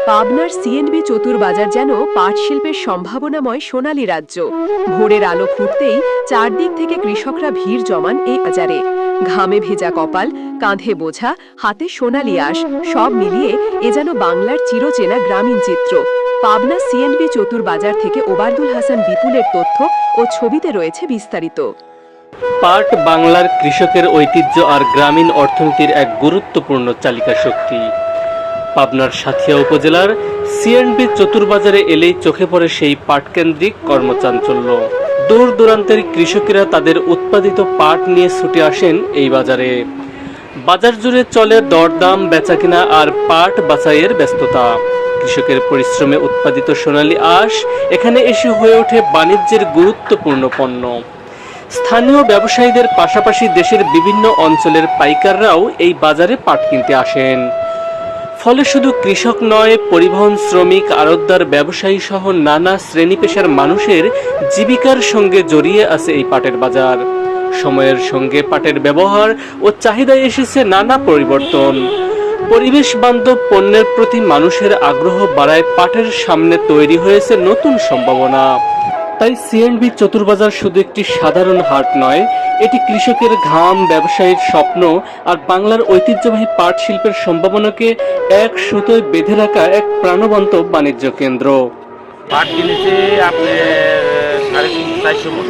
পাবনার সিএনবি চতুর বাজার যেন পাট শিল্পের সম্ভাবনাময় সোনালী রাজ্য। ভোরের আলো ফুটতেই চারদিক থেকে কৃষকরা ভিড় জমান এই বাজারে। ঘামে ভেজা কপাল, কাঁধে বোঝা, হাতে সোনালী আঁশ, সব মিলিয়ে এ যেন বাংলার চিরচেনা গ্রামীণ চিত্র। পাবনা সিএনবি চতুর বাজার থেকে ওবায়দুল হাসান বিপুলের তথ্য ও ছবিতে রয়েছে বিস্তারিত। পাট বাংলার কৃষকের ঐতিহ্য আর গ্রামীণ অর্থনীতির এক গুরুত্বপূর্ণ চালিকা শক্তি। পাবনার সাঁথিয়া উপজেলার সিএনবি চতুরবাজারে এলেই চোখে পড়ে সেই পাটকেন্দ্রিক কর্মচাঞ্চল্য। দূর দূরান্তের কৃষকেরা তাদের উৎপাদিত পাট নিয়ে ছুটে আসেন এই বাজারে। বাজার জুড়ে চলে দরদাম, বেচাকেনা আর পাট বাছাইয়ের ব্যস্ততা। কৃষকের পরিশ্রমে উৎপাদিত সোনালী আঁশ এখানে এসে হয়ে ওঠে বাণিজ্যের গুরুত্বপূর্ণ পণ্য। স্থানীয় ব্যবসায়ীদের পাশাপাশি দেশের বিভিন্ন অঞ্চলের পাইকাররাও এই বাজারে পাট কিনতে আসেন। ফলে শুধু কৃষক নয়, পরিবহন শ্রমিক, আড়তদার, ব্যবসায়ী সহ নানা শ্রেণী পেশার মানুষের জীবিকার সঙ্গে জড়িয়ে আছে এই পাটের বাজার। সময়ের সঙ্গে পাটের ব্যবহার ও চাহিদায় এসেছে নানা পরিবর্তন। পরিবেশ বান্ধব পণ্যের প্রতি মানুষের আগ্রহ বাড়ায় পাটের সামনে তৈরি হয়েছে নতুন সম্ভাবনা। তাই সিএনবি চতুরবাজার শুধু একটি সাধারণ হাট নয়, এটি কৃষকের ঘাম, ব্যবসায়ীর স্বপ্ন আর বাংলার ঐতিহ্যবাহী পাট শিল্পের সম্ভাবনাকে এক সুতোয় বেঁধে রাখা এক প্রাণবন্ত বাণিজ্য কেন্দ্র। পাট কিনেছে আপনার 450 মন।